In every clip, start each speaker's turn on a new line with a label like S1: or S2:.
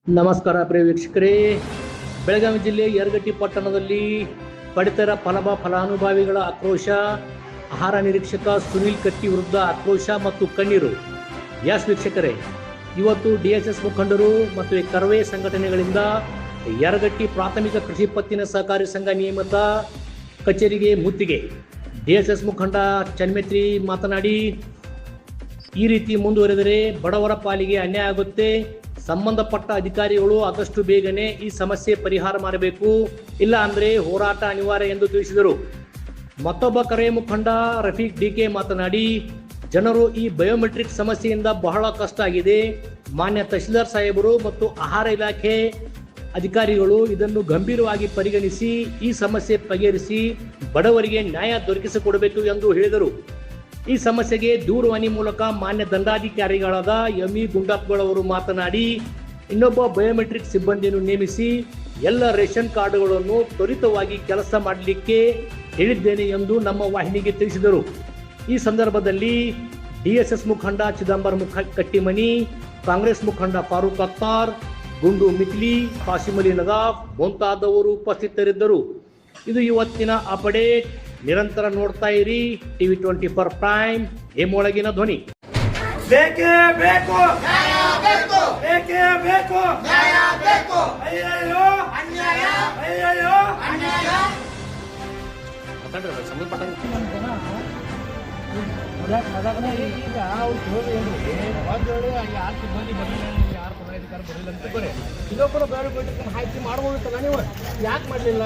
S1: ನಮಸ್ಕಾರ ಪ್ರಿಯ ವೀಕ್ಷಕರೇ. ಬೆಳಗಾವಿ ಜಿಲ್ಲೆ ಯರಗಟ್ಟಿ ಪಟ್ಟಣದಲ್ಲಿ ಪಡಿತರ ಫಲಾನುಭವಿಗಳ ಆಕ್ರೋಶ, ಆಹಾರ ನಿರೀಕ್ಷಕ ಸುನೀಲ್ ಕಟ್ಟಿ ವಿರುದ್ಧ ಆಕ್ರೋಶ ಮತ್ತು ಕಣ್ಣೀರು. ಎಸ್ ವೀಕ್ಷಕರೇ, ಇವತ್ತು DSS ಮುಖಂಡರು ಮತ್ತು ಕರವೇ ಸಂಘಟನೆಗಳಿಂದ ಯರಗಟ್ಟಿ ಪ್ರಾಥಮಿಕ ಕೃಷಿ ಪತ್ತಿನ ಸಹಕಾರಿ ಸಂಘ ನಿಯಮಿತ ಕಚೇರಿಗೆ ಮುತ್ತಿಗೆ. DSS ಮುಖಂಡ ಚನ್ಮೇತ್ರಿ ಮಾತನಾಡಿ, ಈ ರೀತಿ ಮುಂದುವರೆದರೆ ಬಡವರ ಪಾಲಿಗೆ ಅನ್ಯಾಯ ಆಗುತ್ತೆ. ಸಂಬಂಧಪಟ್ಟ ಅಧಿಕಾರಿಗಳು ಆದಷ್ಟು ಬೇಗನೆ ಈ ಸಮಸ್ಯೆ ಪರಿಹಾರ ಮಾಡಬೇಕು, ಇಲ್ಲ ಅಂದರೆ ಹೋರಾಟ ಅನಿವಾರ್ಯ ಎಂದು ತಿಳಿಸಿದರು. ಮತ್ತೊಬ್ಬ ಕರೆ ಮುಖಂಡ ರಫೀಕ್ DK ಮಾತನಾಡಿ, ಜನರು ಈ ಬಯೋಮೆಟ್ರಿಕ್ ಸಮಸ್ಯೆಯಿಂದ ಬಹಳ ಕಷ್ಟ ಆಗಿದೆ. ಮಾನ್ಯ ತಹಶೀಲ್ದಾರ್ ಸಾಹೇಬರು ಮತ್ತು ಆಹಾರ ಇಲಾಖೆ ಅಧಿಕಾರಿಗಳು ಇದನ್ನು ಗಂಭೀರವಾಗಿ ಪರಿಗಣಿಸಿ ಈ ಸಮಸ್ಯೆ ಬಗೆಹರಿಸಿ ಬಡವರಿಗೆ ನ್ಯಾಯ ದೊರಕಿಸಿಕೊಡಬೇಕು ಎಂದು ಹೇಳಿದರು. ಈ ಸಮಸ್ಯೆಗೆ ದೂರವಾಣಿ ಮೂಲಕ ಮಾನ್ಯ ದಂಡಾಧಿಕಾರಿಗಳಾದ ME ಗುಂಡಪ್ಪಗಳವರು ಮಾತನಾಡಿ, ಇನ್ನೊಬ್ಬ ಬಯೋಮೆಟ್ರಿಕ್ ಸಿಬ್ಬಂದಿಯನ್ನು ನೇಮಿಸಿ ಎಲ್ಲ ರೇಷನ್ ಕಾರ್ಡ್ಗಳನ್ನು ತ್ವರಿತವಾಗಿ ಕೆಲಸ ಮಾಡಲಿಕ್ಕೆ ಹೇಳಿದ್ದೇನೆ ಎಂದು ನಮ್ಮ ವಾಹಿನಿಗೆ ತಿಳಿಸಿದರು. ಈ ಸಂದರ್ಭದಲ್ಲಿ DSS ಮುಖಂಡ ಚಿದಂಬರಂ ಕಟ್ಟಿಮನಿ, ಕಾಂಗ್ರೆಸ್ ಮುಖಂಡ ಫಾರೂಕ್ ಅಖ್ತಾರ್, ಗುಂಡು ಮಿಕ್ಲಿ, ಕಾಸಿಂ ಅಲಿ ನದಾಫ್ ಮುಂತಾದವರು ಉಪಸ್ಥಿತರಿದ್ದರು. ಇದು ಇವತ್ತಿನ ಅಪ್ಡೇಟ್. ನಿರಂತರ ನೋಡ್ತಾ ಇರಿ TV24 ಪ್ರೈಮ್, ಹೇಮೊಳಗಿನ ಧ್ವನಿ.
S2: ಬೇಕೇ ಬೇಕು ನ್ಯಾಯ ಬೇಕು, ಬೇಕೇ ಬೇಕು ನ್ಯಾಯ ಬೇಕು. ಅಯ್ಯಯ್ಯೋ ಅನ್ಯಾಯ, ಅಯ್ಯಯ್ಯೋ ಅನ್ಯಾಯ. ಈಗ ಇನ್ನೊಬ್ಬರು ಬೇರೆ ಮಾಹಿತಿ ಮಾಡ್ಬೋದಿತ್ತಲ್ಲ, ನೀವು ಯಾಕೆ ಮಾಡಲಿಲ್ಲ?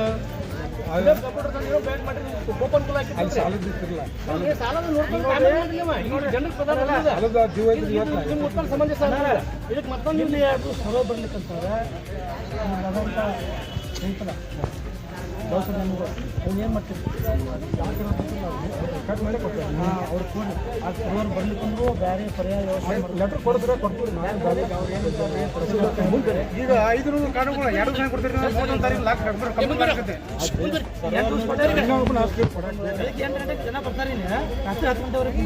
S2: ಇದಕ್ಕೆ ಮತ್ತೊಂದು ಸಲೋ ಬರ್ಲಿಕ್ಕಂತಾರೆ ಏನು ಮಾಡ್ತೀವಿ, ಕಟ್ ಮಾಡಿ ಕೊಡ್ತೀವಿ. ಅವ್ರು ಕೊಡಿ, ಆ ಸರ್ವರ್ ಬರ್ಲಿಕ್ಕಂದ್ರೂ ಬೇರೆ ಪರ್ಯಾಯ ಲೆಟರ್ ಕೊಡಿದ್ರೆ ಕೊಡ್ತೀವಿ. ಈಗ 500 ಕಾರ್ಡುಗಳು 2 ದಿನ ಕೊಡ್ತೀರಿ, 3 ತಾರೀಕು ಲಾಕ್ ಕಂಪ್ಲೀಟ್ ಆಗುತ್ತೆ. 8 ಗಂಟೆಗೆ ಜನ ಬರ್ತಾರೆ, ರಾತ್ರಿ 10 ಗಂಟೆವರೆಗೆ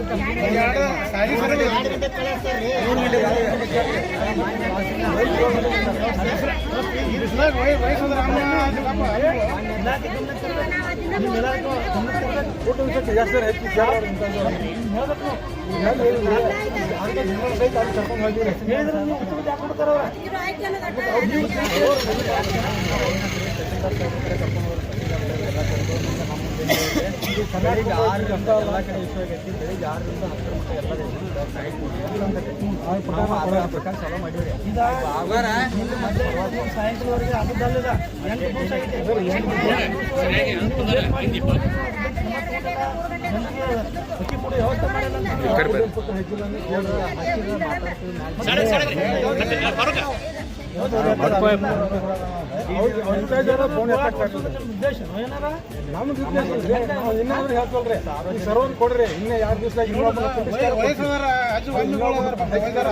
S2: ಬೆಳಿಗ್ಗೆ 6 ಗಂಟೆ ಎಲ್ಲ ಕಡೆ ಇಶ್ಯೂ ಆಗೈತಿ. ಬೆಳಿಗ್ಗೆ 6 ರಿಂದ 10 ಗಂಟೆ ಎಲ್ಲ ಪ್ರಕಾರ ಚಾಲೂ ಮಾಡಿವ್ರಿ. ಸಾಯಂಕಾಲವರೆಗೆ ಅದಲ್ಲದ 8 ದಿವಸ ಆಗಿದೆ. ಅಕ್ಕಿ ಪುಡಿ ವ್ಯವಸ್ಥೆ ಮಾಡಿಲ್ಲ ಸರ್ವರ್ ಕೊಡ್ರಿ. ಇನ್ನ 2 ದಿವಸ ಅದಕ್ಕಾಗಿ 2 ಸಲ ತಹಸೀಲ್ದಾರ್